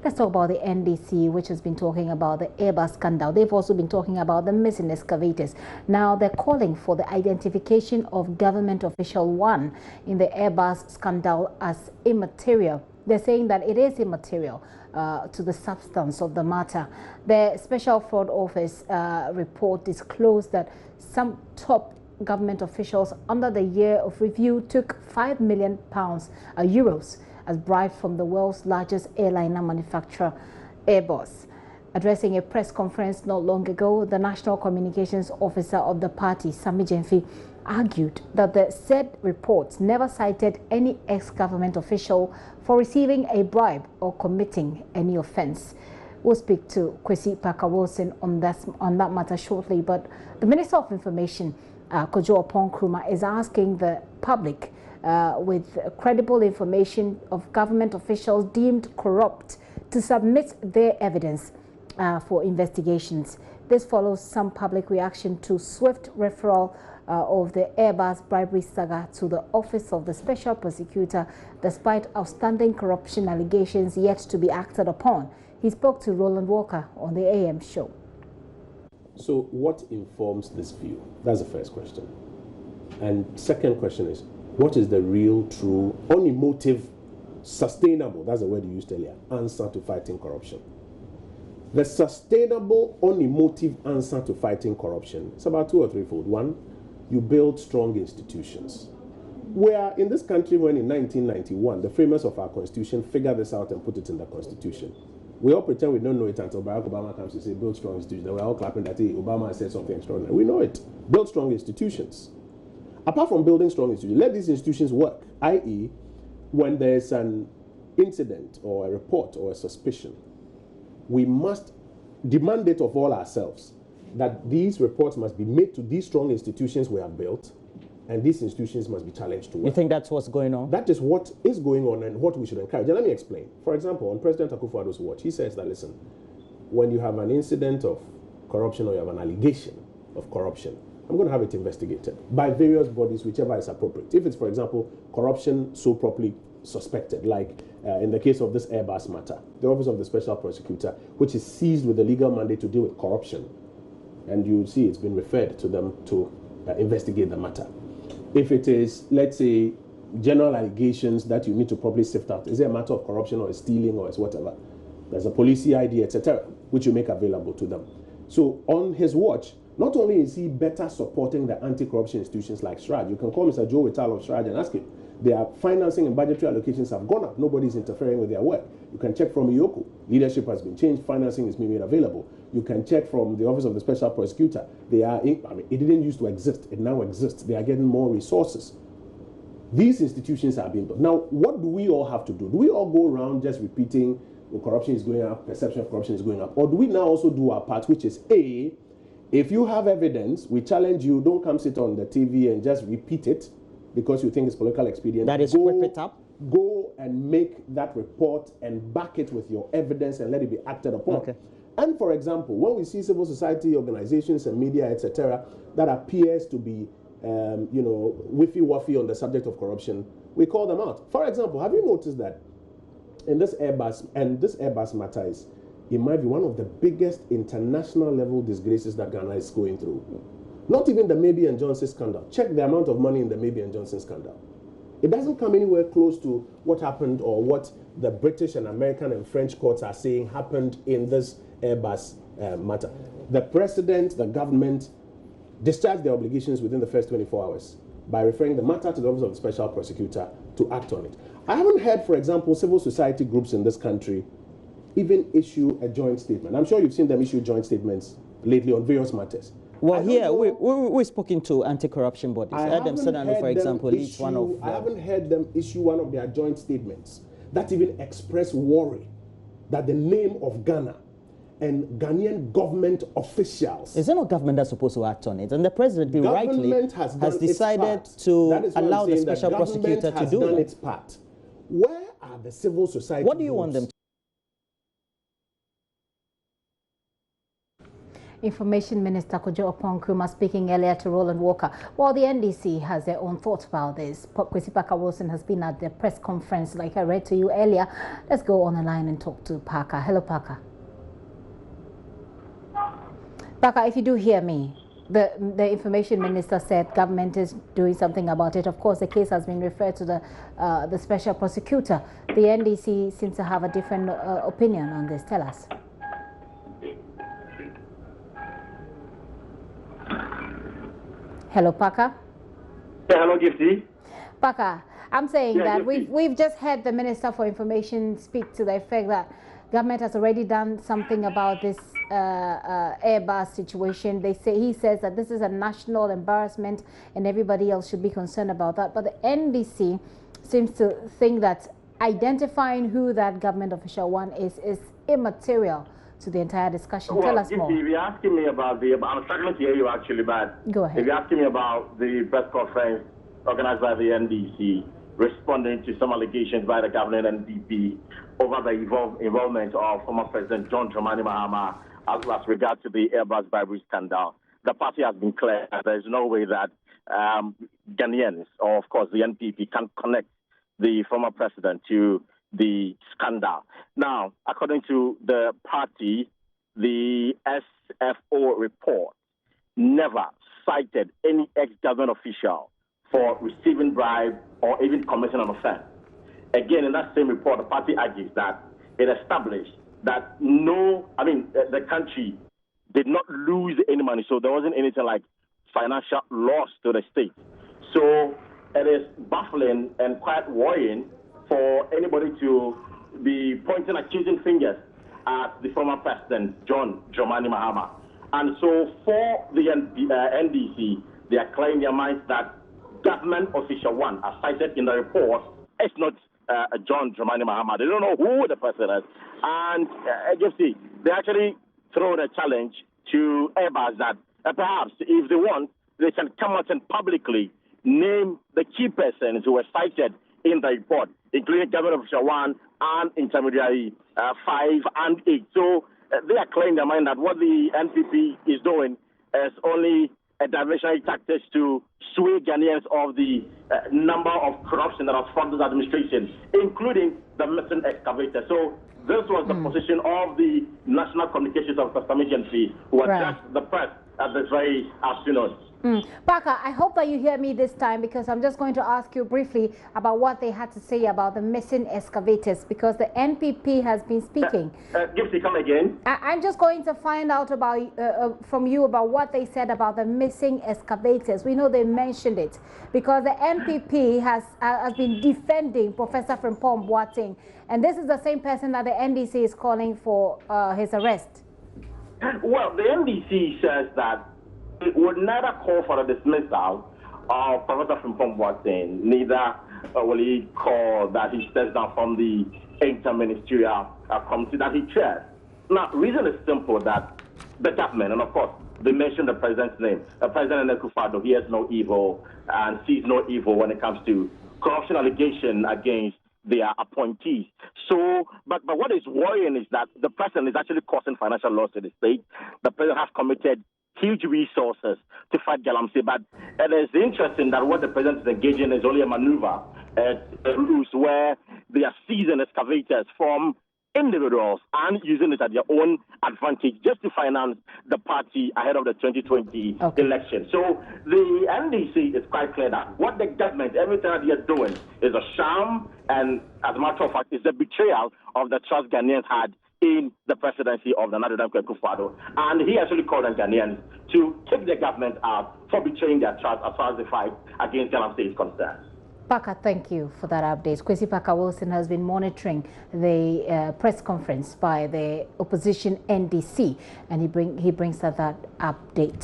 Let's talk about the NDC, which has been talking about the Airbus scandal. They've also been talking about the missing excavators. Now they're calling for the identification of government official one in the Airbus scandal as immaterial. They're saying that it is immaterial to the substance of the matter. The Special Fraud Office report disclosed that some top government officials under the year of review took €5 million euros as bribe from the world's largest airliner manufacturer, Airbus. Addressing a press conference not long ago, the National Communications Officer of the party, Sami Jenfi, argued that the said reports never cited any ex-government official for receiving a bribe or committing any offense. We'll speak to Kwesi Parker-Wilson on that matter shortly, but the Minister of Information, Kojo Oppong-Nkrumah, is asking the public with credible information of government officials deemed corrupt to submit their evidence for investigations. This follows some public reaction to swift referral of the Airbus bribery saga to the Office of the Special Prosecutor, despite outstanding corruption allegations yet to be acted upon. He spoke to Roland Walker on the AM show. So what informs this view? That's the first question. And second question is, what is the real, true, unemotive, sustainable, that's the word you used earlier, answer to fighting corruption? The sustainable, unemotive answer to fighting corruption is about two or threefold. One, you build strong institutions. Where in this country, when in 1991, the framers of our constitution figured this out and put it in the constitution. We all pretend we don't know it until Barack Obama comes to say, build strong institutions. We're all clapping that, hey, Obama said something extraordinary. We know it. Build strong institutions. Apart from building strong institutions, let these institutions work, i.e., when there's an incident or a report or a suspicion, we must demand it of all ourselves that these reports must be made to these strong institutions we have built, and these institutions must be challenged to work. You think that's what's going on? That is what is going on and what we should encourage. And let me explain. For example, on President Akufo-Addo's watch, he says that, listen, when you have an incident of corruption or you have an allegation of corruption, I'm going to have it investigated by various bodies, whichever is appropriate. If it's, for example, corruption so properly suspected, like in the case of this Airbus matter, the Office of the Special Prosecutor, which is seized with a legal mandate to deal with corruption, and you see it's been referred to them to investigate the matter. If it is, let's say, general allegations that you need to properly sift out, is it a matter of corruption or stealing or it's whatever, there's a police ID, etc., which you make available to them. So on his watch, not only is he better supporting the anti-corruption institutions like SHRAD, you can call Mr. Joe Whittal of SHRAD and ask him. Their financing and budgetary allocations have gone up. Nobody's interfering with their work. You can check from IOCO. Leadership has been changed. Financing is being made available. You can check from the Office of the Special Prosecutor. They are, it didn't used to exist. It now exists. They are getting more resources. These institutions are being built. Now, what do we all have to do? Do we all go around just repeating, well, corruption is going up, perception of corruption is going up? Or do we now also do our part, which is A, if you have evidence, we challenge you, don't come sit on the TV and just repeat it because you think it's political expedient. That is, whip it up. Go and make that report and back it with your evidence and let it be acted upon. Okay. And for example, when we see civil society organizations and media, etc., that appears to be, whiffy-waffy on the subject of corruption, we call them out. For example, have you noticed that in this Airbus matter is, in my view, one of the biggest international level disgraces that Ghana is going through? Not even the Maybe and Johnson scandal. Check the amount of money in the Maybe and Johnson scandal. It doesn't come anywhere close to what happened or what the British and American and French courts are saying happened in this Airbus matter. The president, the government, discharged their obligations within the first 24 hours by referring the matter to the Office of the Special Prosecutor to act on it. I haven't heard, for example, civil society groups in this country even issue a joint statement. I'm sure you've seen them issue joint statements lately on various matters. Well, here, we've spoken to anti-corruption bodies. Adam Senano, for example, each one of them. I haven't heard them issue one of their joint statements that even express worry that the name of Ghana and Ghanaian government officials... Is there no government that's supposed to act on it? And the president, rightly, has decided to allow the special prosecutor to do its part. Where are the civil society What do you want them to Information Minister Kojo Oppong-Nkrumah speaking earlier to Roland Walker. While the NDC has their own thoughts about this, Kwesi Parker Wilson has been at the press conference like I read to you earlier. Let's go on the line and talk to Parker. Hello, Parker. Parker, if you do hear me, the Information Minister said government is doing something about it. Of course, the case has been referred to the special prosecutor. The NDC seems to have a different opinion on this. Tell us. Hello, Parker. Yeah, hello, Gifty. Parker, I'm saying that we've just heard the Minister for Information speak to the effect that government has already done something about this Airbus situation. He says that this is a national embarrassment and everybody else should be concerned about that. But the NDC seems to think that identifying who that government official one is immaterial to the entire discussion. Tell us more. If you're asking me about I'm struggling to hear you actually, but go ahead. If you're asking me about the press conference organized by the NDC responding to some allegations by the government and NPP over the involvement of former President John Dramani Mahama as regards to the Airbus bribery scandal, the party has been clear that there is no way that Ghanaians, or of course the NPP, can connect the former president to the scandal. Now, according to the party, the SFO report never cited any ex-government official for receiving bribe or even committing an offense. Again, in that same report, the party argues that it established that the country did not lose any money, so there wasn't anything like financial loss to the state. So it is baffling and quite worrying for anybody to be pointing accusing fingers at the former president, John Dramani Mahama. And so for the NDC, they are clearing their minds that government official one, as cited in the report, is not John Dramani Mahama. They don't know who the person is. And they actually throw the challenge to Airbus that perhaps if they want, they can come out and publicly name the key persons who were cited in the report, including government official 1 and intermediary 5 and 8. So they are clearing their mind that what the NPP is doing is only a diversionary tactic to sway Ghanaians of the number of corruption that has found this administration, including the missing excavator. So this was the position of the National Communications and Custom Agency, who addressed the press at this very afternoon. Parker, I hope that you hear me this time, because I'm just going to ask you briefly about what they had to say about the missing excavators, because the NPP has been speaking. Gifty, come again. I'm just going to find out about from you about what they said about the missing excavators. We know they mentioned it because the NPP has been defending Professor Frimpong Boateng, and this is the same person that the NDC is calling for his arrest. Well, the NDC says that it would neither call for the dismissal of Professor Frimpong Boateng, neither will he call that he steps down from the interministerial committee that he chairs. Now, the reason is simple, that the government, and of course, they mentioned the president's name. President Akufo-Addo, he has no evil and sees no evil when it comes to corruption allegation against their appointees. So, but what is worrying is that the president is actually causing financial loss to the state. The president has committed huge resources to fight galamsey, but it is interesting that what the president is engaging in is only a maneuver where they are seizing excavators from individuals and using it at their own advantage just to finance the party ahead of the 2020 election. So the NDC is quite clear that what the government, everything that they are doing is a sham, and as a matter of fact, it's a betrayal of the trust Ghanaians had in the presidency of the Nana Akufo-Addo. And he actually called on Ghanaians to take the government out for betraying their trust as far as the fight against galamsey is concerned. Parker, thank you for that update. Kwesi Parker Wilson has been monitoring the press conference by the opposition NDC, and he brings us that update.